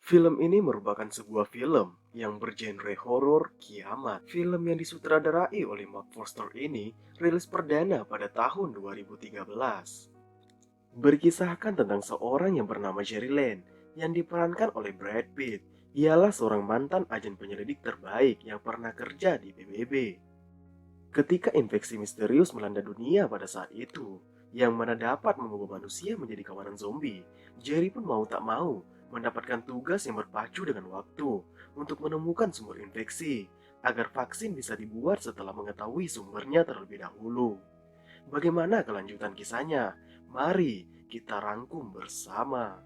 Film ini merupakan sebuah film yang bergenre horor kiamat. Film yang disutradarai oleh Mark Forster ini rilis perdana pada tahun 2013. Berkisahkan tentang seorang yang bernama Jerry Lane yang diperankan oleh Brad Pitt. Ialah seorang mantan agen penyelidik terbaik yang pernah kerja di PBB. Ketika infeksi misterius melanda dunia pada saat itu, yang mana dapat mengubah manusia menjadi kawanan zombie, Jerry pun mau tak mau mendapatkan tugas yang berpacu dengan waktu untuk menemukan sumber infeksi agar vaksin bisa dibuat setelah mengetahui sumbernya terlebih dahulu. Bagaimana kelanjutan kisahnya? Mari kita rangkum bersama.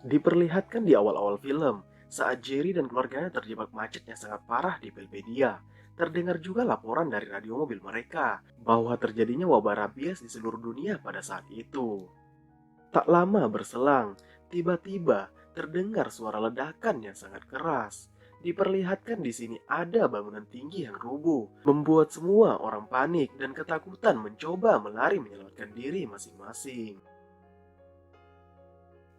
Diperlihatkan di awal-awal film, saat Jerry dan keluarganya terjebak macet yang sangat parah di Belpedia, terdengar juga laporan dari radio mobil mereka bahwa terjadinya wabah rabies di seluruh dunia pada saat itu. Tak lama berselang, tiba-tiba terdengar suara ledakan yang sangat keras. Diperlihatkan di sini ada bangunan tinggi yang rubuh, membuat semua orang panik dan ketakutan mencoba melari menyelamatkan diri masing-masing.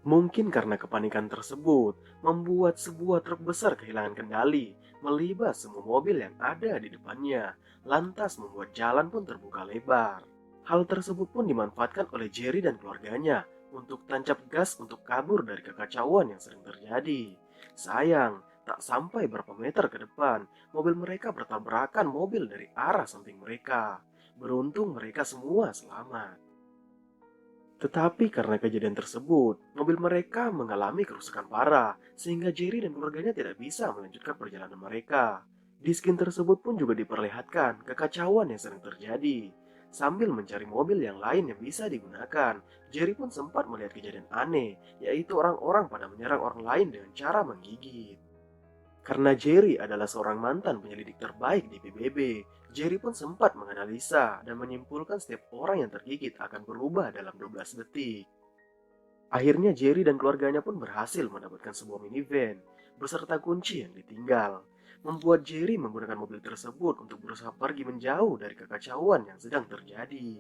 Mungkin karena kepanikan tersebut, membuat sebuah truk besar kehilangan kendali, melibas semua mobil yang ada di depannya, lantas membuat jalan pun terbuka lebar. Hal tersebut pun dimanfaatkan oleh Jerry dan keluarganya untuk tancap gas untuk kabur dari kekacauan yang sering terjadi. Sayang, tak sampai berapa meter ke depan, mobil mereka bertabrakan mobil dari arah samping mereka. Beruntung mereka semua selamat. Tetapi karena kejadian tersebut, mobil mereka mengalami kerusakan parah, sehingga Jerry dan keluarganya tidak bisa melanjutkan perjalanan mereka. Di skin tersebut pun juga diperlihatkan kekacauan yang sering terjadi. Sambil mencari mobil yang lain yang bisa digunakan, Jerry pun sempat melihat kejadian aneh, yaitu orang-orang pada menyerang orang lain dengan cara menggigit. Karena Jerry adalah seorang mantan penyelidik terbaik di PBB, Jerry pun sempat menganalisa dan menyimpulkan setiap orang yang tergigit akan berubah dalam 12 detik. Akhirnya Jerry dan keluarganya pun berhasil mendapatkan sebuah minivan beserta kunci yang ditinggal, membuat Jerry menggunakan mobil tersebut untuk berusaha pergi menjauh dari kekacauan yang sedang terjadi.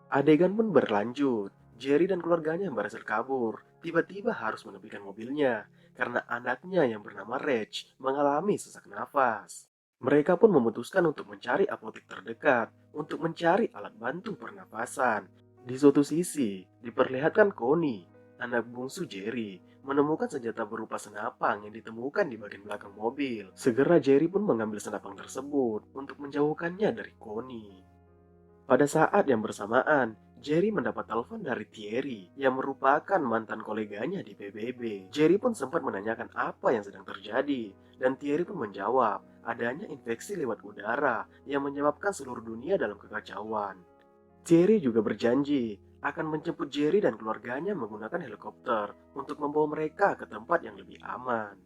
Adegan pun berlanjut. Jerry dan keluarganya yang berhasil kabur, tiba-tiba harus menepikan mobilnya karena anaknya yang bernama Reg mengalami sesak nafas. Mereka pun memutuskan untuk mencari apotek terdekat untuk mencari alat bantu pernapasan. Di suatu sisi, diperlihatkan Connie, anak bungsu Jerry, menemukan senjata berupa senapang yang ditemukan di bagian belakang mobil. Segera Jerry pun mengambil senapang tersebut untuk menjauhkannya dari Connie. Pada saat yang bersamaan, Jerry mendapat telepon dari Thierry yang merupakan mantan koleganya di PBB. Jerry pun sempat menanyakan apa yang sedang terjadi, dan Thierry pun menjawab adanya infeksi lewat udara yang menyebabkan seluruh dunia dalam kekacauan. Thierry juga berjanji akan menjemput Jerry dan keluarganya menggunakan helikopter untuk membawa mereka ke tempat yang lebih aman.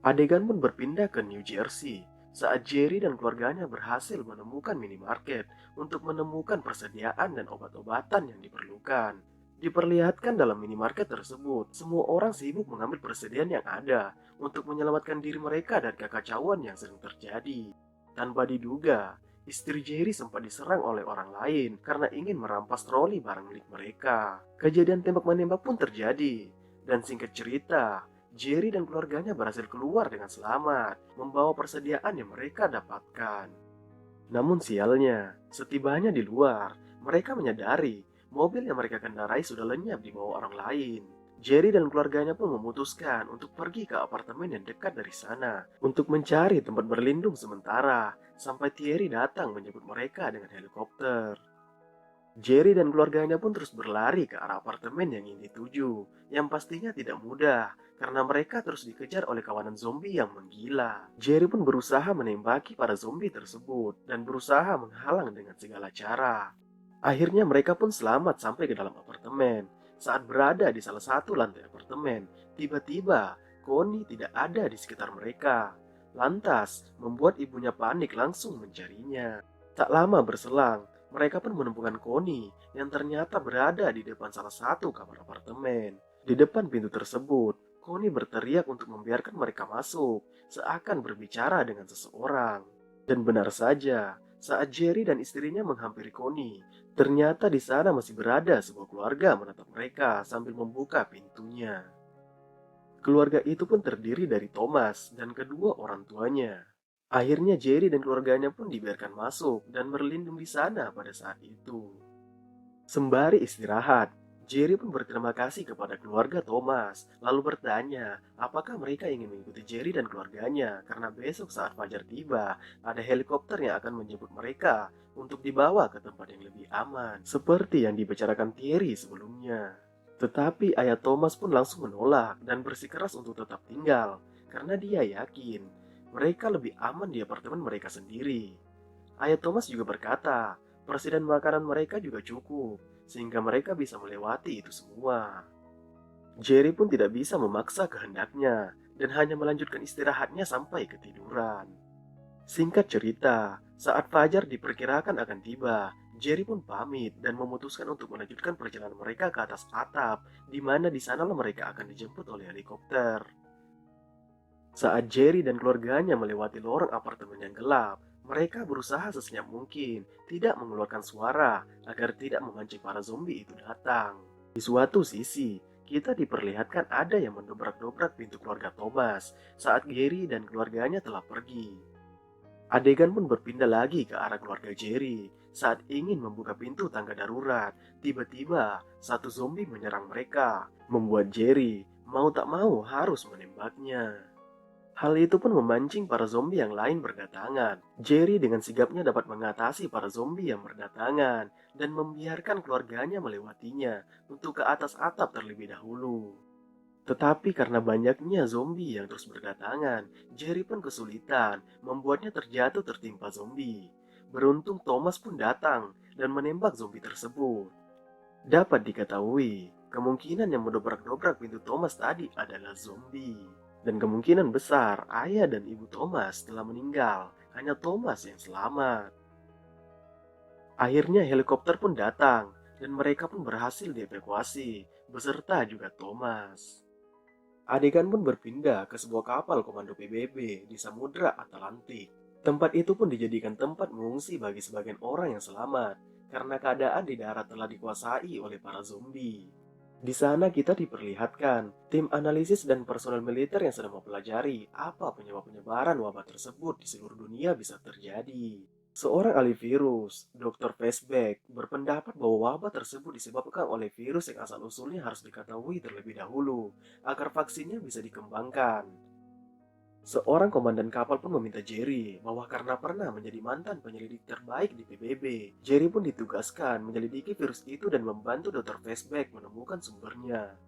Adegan pun berpindah ke New Jersey saat Jerry dan keluarganya berhasil menemukan minimarket untuk menemukan persediaan dan obat-obatan yang diperlukan. Diperlihatkan dalam minimarket tersebut, semua orang sibuk mengambil persediaan yang ada untuk menyelamatkan diri mereka dari kekacauan yang sering terjadi. Tanpa diduga, istri Jerry sempat diserang oleh orang lain karena ingin merampas troli barang milik mereka. Kejadian tembak-menembak pun terjadi, dan singkat cerita, Jerry dan keluarganya berhasil keluar dengan selamat, membawa persediaan yang mereka dapatkan. Namun sialnya, setibanya di luar, mereka menyadari mobil yang mereka kendarai sudah lenyap di bawah orang lain. Jerry dan keluarganya pun memutuskan untuk pergi ke apartemen yang dekat dari sana untuk mencari tempat berlindung sementara sampai Thierry datang menjemput mereka dengan helikopter. Jerry dan keluarganya pun terus berlari ke arah apartemen yang ingin dituju, yang pastinya tidak mudah karena mereka terus dikejar oleh kawanan zombie yang menggila. Jerry pun berusaha menembaki para zombie tersebut dan berusaha menghalang dengan segala cara. Akhirnya mereka pun selamat sampai ke dalam apartemen. Saat berada di salah satu lantai apartemen, tiba-tiba Connie tidak ada di sekitar mereka. Lantas, membuat ibunya panik langsung mencarinya. Tak lama berselang, mereka pun menemukan Connie yang ternyata berada di depan salah satu kamar apartemen. Di depan pintu tersebut, Connie berteriak untuk membiarkan mereka masuk, seakan berbicara dengan seseorang. Dan benar saja, saat Jerry dan istrinya menghampiri Connie, ternyata di sana masih berada sebuah keluarga menatap mereka sambil membuka pintunya. Keluarga itu pun terdiri dari Thomas dan kedua orang tuanya. Akhirnya Jerry dan keluarganya pun dibiarkan masuk dan berlindung di sana pada saat itu. Sembari istirahat, Jerry pun berterima kasih kepada keluarga Thomas, lalu bertanya apakah mereka ingin mengikuti Jerry dan keluarganya karena besok saat fajar tiba, ada helikopter yang akan menjemput mereka untuk dibawa ke tempat yang lebih aman, seperti yang dibicarakan Thierry sebelumnya. Tetapi ayah Thomas pun langsung menolak dan bersikeras untuk tetap tinggal, karena dia yakin mereka lebih aman di apartemen mereka sendiri. Ayah Thomas juga berkata, persediaan makanan mereka juga cukup, sehingga mereka bisa melewati itu semua. Jerry pun tidak bisa memaksa kehendaknya, dan hanya melanjutkan istirahatnya sampai ketiduran. Singkat cerita, saat fajar diperkirakan akan tiba, Jerry pun pamit dan memutuskan untuk melanjutkan perjalanan mereka ke atas atap, di mana di sanalah mereka akan dijemput oleh helikopter. Saat Jerry dan keluarganya melewati lorong apartemen yang gelap, mereka berusaha sesenyap mungkin tidak mengeluarkan suara agar tidak memancing para zombie itu datang. Di suatu sisi, kita diperlihatkan ada yang mendobrak-dobrak pintu keluarga Thomas saat Gary dan keluarganya telah pergi. Adegan pun berpindah lagi ke arah keluarga Jerry saat ingin membuka pintu tangga darurat. Tiba-tiba, satu zombie menyerang mereka, membuat Jerry mau tak mau harus menembaknya. Hal itu pun memancing para zombie yang lain berdatangan. Jerry dengan sigapnya dapat mengatasi para zombie yang berdatangan dan membiarkan keluarganya melewatinya untuk ke atas atap terlebih dahulu. Tetapi karena banyaknya zombie yang terus berdatangan, Jerry pun kesulitan membuatnya terjatuh tertimpa zombie. Beruntung Thomas pun datang dan menembak zombie tersebut. Dapat diketahui, kemungkinan yang mendobrak-dobrak pintu Thomas tadi adalah zombie. Dan kemungkinan besar ayah dan ibu Thomas telah meninggal, hanya Thomas yang selamat. Akhirnya helikopter pun datang, dan mereka pun berhasil dievakuasi, beserta juga Thomas. Adegan pun berpindah ke sebuah kapal komando PBB di Samudra Atlantik. Tempat itu pun dijadikan tempat mengungsi bagi sebagian orang yang selamat, karena keadaan di darat telah dikuasai oleh para zombie. Di sana kita diperlihatkan tim analisis dan personel militer yang sedang mempelajari apa penyebab penyebaran wabah tersebut di seluruh dunia bisa terjadi. Seorang ahli virus, Dr. Fastback, berpendapat bahwa wabah tersebut disebabkan oleh virus yang asal-usulnya harus diketahui terlebih dahulu agar vaksinnya bisa dikembangkan. Seorang komandan kapal pun meminta Jerry bahwa karena pernah menjadi mantan penyelidik terbaik di PBB, Jerry pun ditugaskan menyelidiki virus itu dan membantu Dr. Fastback menemukan sumbernya.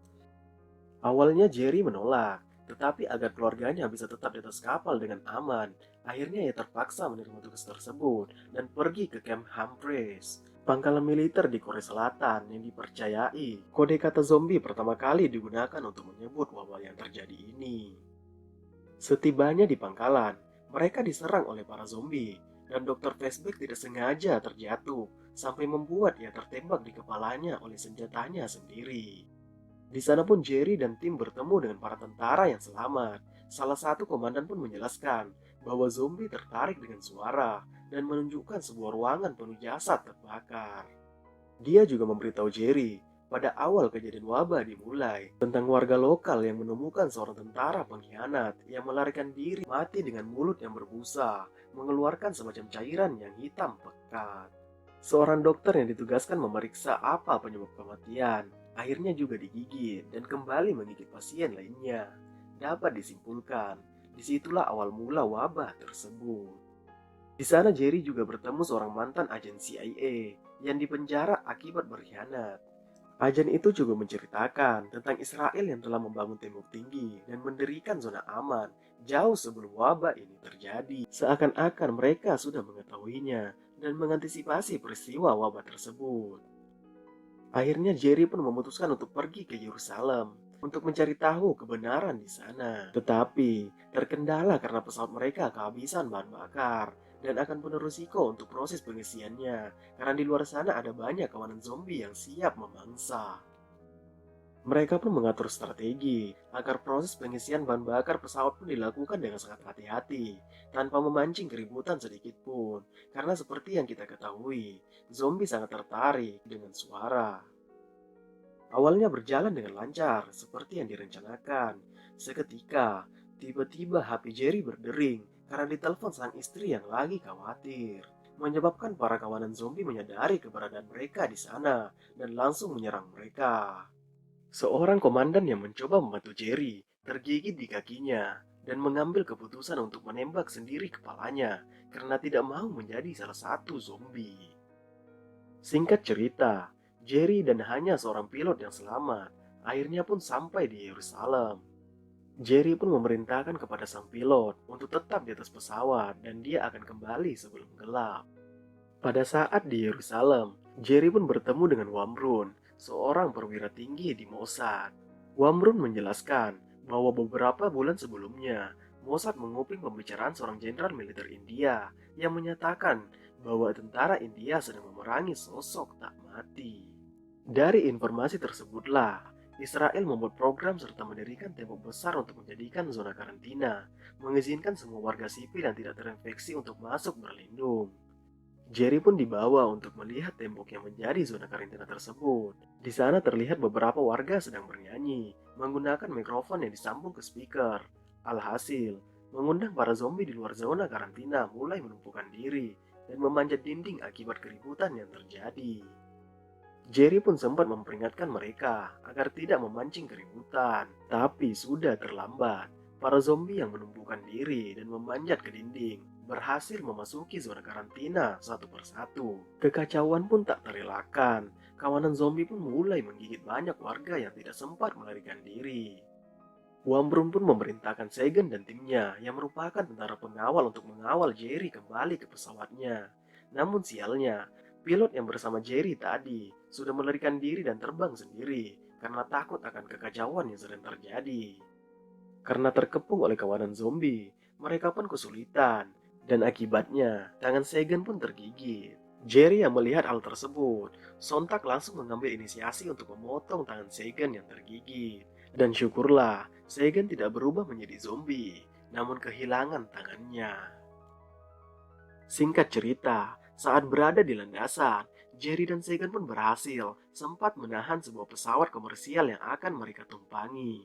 Awalnya Jerry menolak, tetapi agar keluarganya bisa tetap di atas kapal dengan aman, akhirnya ia terpaksa menerima tugas tersebut dan pergi ke Camp Humphreys, pangkalan militer di Korea Selatan yang dipercayai kode kata zombie pertama kali digunakan untuk menyebut wabah yang terjadi ini. Setibanya di pangkalan, mereka diserang oleh para zombie, dan Dr. Fastback tidak sengaja terjatuh sampai membuat ia tertembak di kepalanya oleh senjatanya sendiri. Di sana pun Jerry dan tim bertemu dengan para tentara yang selamat. Salah satu komandan pun menjelaskan bahwa zombie tertarik dengan suara dan menunjukkan sebuah ruangan penuh jasad terbakar. Dia juga memberitahu Jerry pada awal kejadian wabah dimulai tentang warga lokal yang menemukan seorang tentara pengkhianat yang melarikan diri mati dengan mulut yang berbusa, mengeluarkan semacam cairan yang hitam pekat. Seorang dokter yang ditugaskan memeriksa apa penyebab kematian, akhirnya juga digigit dan kembali menggigit pasien lainnya. Dapat disimpulkan, disitulah awal mula wabah tersebut. Di sana Jerry juga bertemu seorang mantan agen CIA yang dipenjara akibat berkhianat. Agen itu juga menceritakan tentang Israel yang telah membangun tembok tinggi dan mendirikan zona aman jauh sebelum wabah ini terjadi. Seakan-akan mereka sudah mengetahuinya dan mengantisipasi peristiwa wabah tersebut. Akhirnya Jerry pun memutuskan untuk pergi ke Yerusalem untuk mencari tahu kebenaran di sana. Tetapi terkendala karena pesawat mereka kehabisan bahan bakar dan akan penuh risiko untuk proses pengisiannya karena di luar sana ada banyak kawanan zombie yang siap memangsa. Mereka pun mengatur strategi agar proses pengisian bahan bakar pesawat pun dilakukan dengan sangat hati-hati, tanpa memancing keributan sedikit pun. Karena seperti yang kita ketahui, zombie sangat tertarik dengan suara. Awalnya berjalan dengan lancar, seperti yang direncanakan. Seketika, tiba-tiba HP Jerry berdering karena ditelepon sang istri yang lagi khawatir, menyebabkan para kawanan zombie menyadari keberadaan mereka di sana dan langsung menyerang mereka. Seorang komandan yang mencoba membantu Jerry tergigit di kakinya dan mengambil keputusan untuk menembak sendiri kepalanya karena tidak mau menjadi salah satu zombie. Singkat cerita, Jerry dan hanya seorang pilot yang selamat akhirnya pun sampai di Yerusalem. Jerry pun memerintahkan kepada sang pilot untuk tetap di atas pesawat dan dia akan kembali sebelum gelap. Pada saat di Yerusalem, Jerry pun bertemu dengan Wamrun, seorang perwira tinggi di Mossad. Wamrun menjelaskan bahwa beberapa bulan sebelumnya, Mossad menguping pembicaraan seorang jenderal militer India yang menyatakan bahwa tentara India sedang memerangi sosok tak mati. Dari informasi tersebutlah, Israel membuat program serta mendirikan tembok besar untuk menjadikan zona karantina, mengizinkan semua warga sipil yang tidak terinfeksi untuk masuk berlindung. Jerry pun dibawa untuk melihat tembok yang menjadi zona karantina tersebut. Di sana terlihat beberapa warga sedang bernyanyi, menggunakan mikrofon yang disambung ke speaker. Alhasil, mengundang para zombie di luar zona karantina mulai menumpukan diri dan memanjat dinding akibat keributan yang terjadi. Jerry pun sempat memperingatkan mereka agar tidak memancing keributan, tapi sudah terlambat. Para zombie yang menumpukan diri dan memanjat ke dinding berhasil memasuki zona karantina satu persatu. Kekacauan pun tak terelakkan. Kawanan zombie pun mulai menggigit banyak warga yang tidak sempat melarikan diri. Wambrun pun memerintahkan Sagan dan timnya yang merupakan tentara pengawal untuk mengawal Jerry kembali ke pesawatnya. Namun sialnya, pilot yang bersama Jerry tadi sudah melarikan diri dan terbang sendiri karena takut akan kekacauan yang sedang terjadi. Karena terkepung oleh kawanan zombie, mereka pun kesulitan dan akibatnya tangan Sagan pun tergigit. Jerry yang melihat hal tersebut sontak langsung mengambil inisiasi untuk memotong tangan Sagan yang tergigit. Dan syukurlah, Sagan tidak berubah menjadi zombie, namun kehilangan tangannya. Singkat cerita, saat berada di landasan, Jerry dan Sagan pun berhasil sempat menahan sebuah pesawat komersial yang akan mereka tumpangi.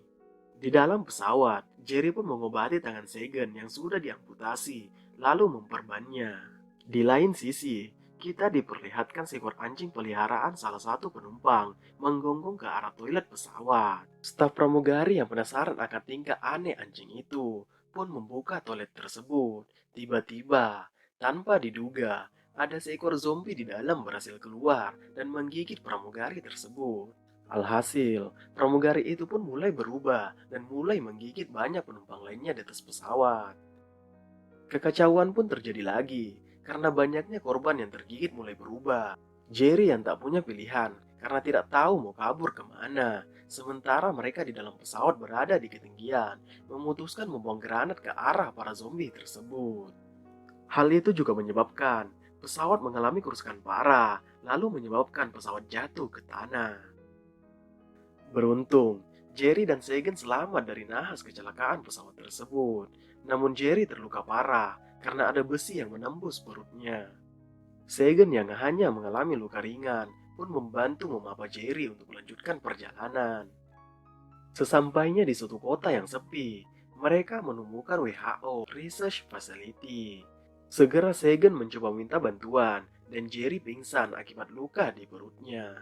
Di dalam pesawat, Jerry pun mengobati tangan Sagan yang sudah diamputasi, lalu memperbannya. Di lain sisi, kita diperlihatkan seekor anjing peliharaan salah satu penumpang menggonggong ke arah toilet pesawat. Staf pramugari yang penasaran akan tingkah aneh anjing itu pun membuka toilet tersebut. Tiba-tiba, tanpa diduga, ada seekor zombie di dalam berhasil keluar dan menggigit pramugari tersebut. Alhasil, pramugari itu pun mulai berubah dan mulai menggigit banyak penumpang lainnya di atas pesawat. Kekacauan pun terjadi lagi, karena banyaknya korban yang tergigit mulai berubah. Jerry yang tak punya pilihan, karena tidak tahu mau kabur kemana. Sementara mereka di dalam pesawat berada di ketinggian, memutuskan membuang granat ke arah para zombie tersebut. Hal itu juga menyebabkan pesawat mengalami kerusakan parah, lalu menyebabkan pesawat jatuh ke tanah. Beruntung, Jerry dan Sagan selamat dari nahas kecelakaan pesawat tersebut. Namun Jerry terluka parah karena ada besi yang menembus perutnya. Sagan yang hanya mengalami luka ringan pun membantu memapa Jerry untuk melanjutkan perjalanan. Sesampainya di suatu kota yang sepi, mereka menemukan WHO Research Facility. Segera Sagan mencoba minta bantuan dan Jerry pingsan akibat luka di perutnya.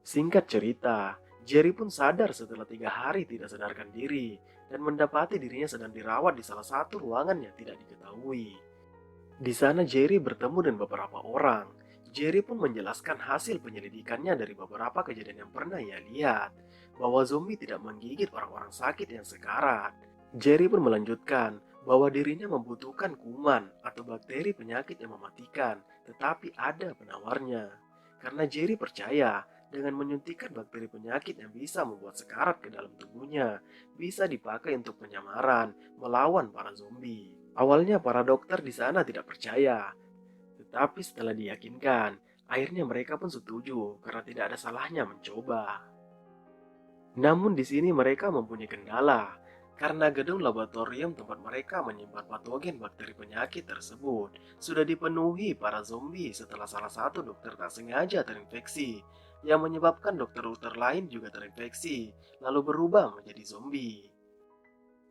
Singkat cerita, Jerry pun sadar setelah 3 hari tidak sadarkan diri dan mendapati dirinya sedang dirawat di salah satu ruangan yang tidak diketahui. Di sana Jerry bertemu dengan beberapa orang. Jerry pun menjelaskan hasil penyelidikannya dari beberapa kejadian yang pernah ia lihat, bahwa zombie tidak menggigit orang-orang sakit yang sekarat. Jerry pun melanjutkan bahwa dirinya membutuhkan kuman atau bakteri penyakit yang mematikan, tetapi ada penawarnya. Karena Jerry percaya dengan menyuntikkan bakteri penyakit yang bisa membuat sekarat ke dalam tubuhnya, bisa dipakai untuk penyamaran melawan para zombie. Awalnya para dokter di sana tidak percaya, tetapi setelah diyakinkan, akhirnya mereka pun setuju karena tidak ada salahnya mencoba. Namun di sini mereka mempunyai kendala, karena gedung laboratorium tempat mereka menyimpan patogen bakteri penyakit tersebut sudah dipenuhi para zombie setelah salah satu dokter tak sengaja terinfeksi, yang menyebabkan dokter-dokter lain juga terinfeksi, lalu berubah menjadi zombie.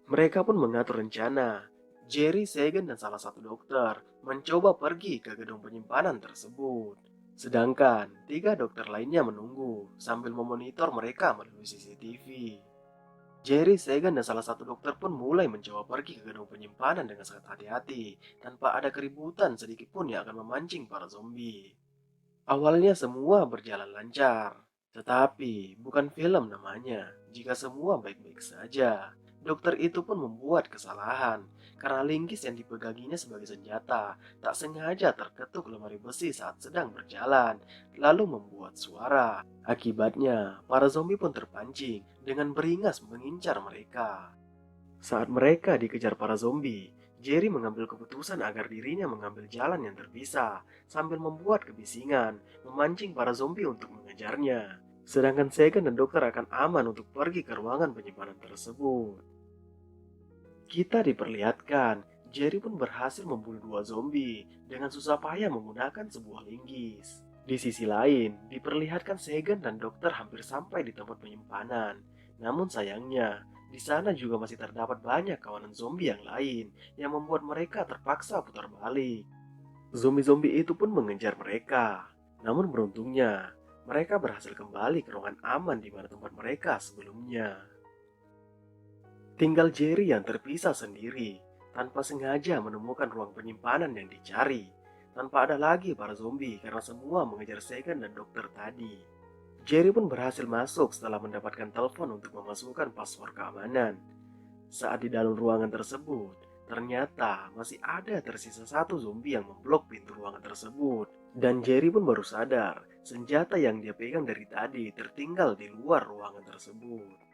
Mereka pun mengatur rencana. Jerry, Sagan, dan salah satu dokter mencoba pergi ke gedung penyimpanan tersebut. Sedangkan tiga dokter lainnya menunggu sambil memonitor mereka melalui CCTV. Jerry, Sagan, dan salah satu dokter pun mulai mencoba pergi ke gedung penyimpanan dengan sangat hati-hati, tanpa ada keributan sedikit pun yang akan memancing para zombie. Awalnya semua berjalan lancar, tetapi bukan film namanya jika semua baik-baik saja. Dokter itu pun membuat kesalahan karena linggis yang dipeganginya sebagai senjata tak sengaja terketuk lemari besi saat sedang berjalan, lalu membuat suara. Akibatnya, para zombie pun terpancing dengan beringas mengincar mereka. Saat mereka dikejar para zombie, Jerry mengambil keputusan agar dirinya mengambil jalan yang terpisah sambil membuat kebisingan, memancing para zombie untuk mengejarnya. Sedangkan Sagan dan dokter akan aman untuk pergi ke ruangan penyimpanan tersebut. Kita diperlihatkan, Jerry pun berhasil membunuh dua zombie dengan susah payah menggunakan sebuah linggis. Di sisi lain, diperlihatkan Sagan dan dokter hampir sampai di tempat penyimpanan. Namun sayangnya, di sana juga masih terdapat banyak kawanan zombie yang lain yang membuat mereka terpaksa putar balik. Zombie-zombie itu pun mengejar mereka. Namun beruntungnya, mereka berhasil kembali ke ruangan aman di mana tempat mereka sebelumnya. Tinggal Jerry yang terpisah sendiri, tanpa sengaja menemukan ruang penyimpanan yang dicari. Tanpa ada lagi para zombie karena semua mengejar Sagan dan dokter tadi. Jerry pun berhasil masuk setelah mendapatkan telepon untuk memasukkan password keamanan. Saat di dalam ruangan tersebut, ternyata masih ada tersisa satu zombie yang memblok pintu ruangan tersebut. Dan Jerry pun baru sadar, senjata yang dia pegang dari tadi tertinggal di luar ruangan tersebut.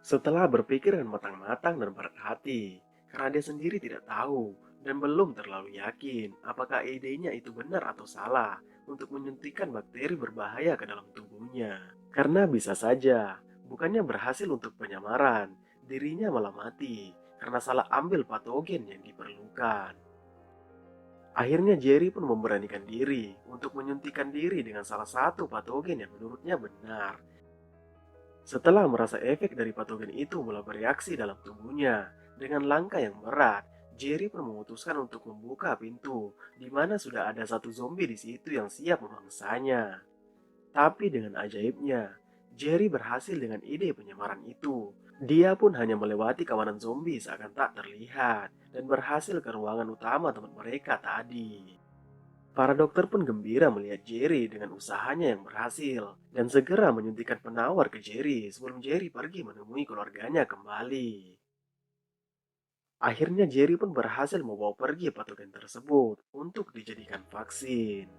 Setelah berpikir dengan matang-matang dan berat hati, karena dia sendiri tidak tahu dan belum terlalu yakin apakah idenya itu benar atau salah untuk menyuntikkan bakteri berbahaya ke dalam tubuhnya. Karena bisa saja, bukannya berhasil untuk penyamaran, dirinya malah mati karena salah ambil patogen yang diperlukan. Akhirnya Jerry pun memberanikan diri untuk menyuntikkan diri dengan salah satu patogen yang menurutnya benar. Setelah merasa efek dari patogen itu mulai bereaksi dalam tubuhnya, dengan langkah yang berat, Jerry pun memutuskan untuk membuka pintu, di mana sudah ada satu zombie di situ yang siap memangsanya. Tapi dengan ajaibnya, Jerry berhasil dengan ide penyamaran itu. Dia pun hanya melewati kawanan zombie seakan tak terlihat, dan berhasil ke ruangan utama tempat mereka tadi. Para dokter pun gembira melihat Jerry dengan usahanya yang berhasil dan segera menyuntikkan penawar ke Jerry sebelum Jerry pergi menemui keluarganya kembali. Akhirnya Jerry pun berhasil membawa pergi patogen tersebut untuk dijadikan vaksin.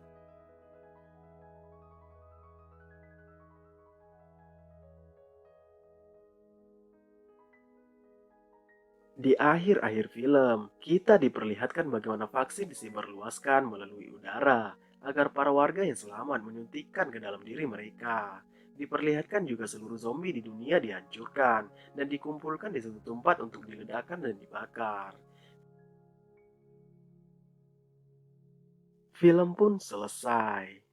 Di akhir-akhir film, kita diperlihatkan bagaimana vaksin disebarluaskan melalui udara agar para warga yang selamat menyuntikkan ke dalam diri mereka. Diperlihatkan juga seluruh zombie di dunia dihancurkan dan dikumpulkan di satu tempat untuk diledakkan dan dibakar. Film pun selesai.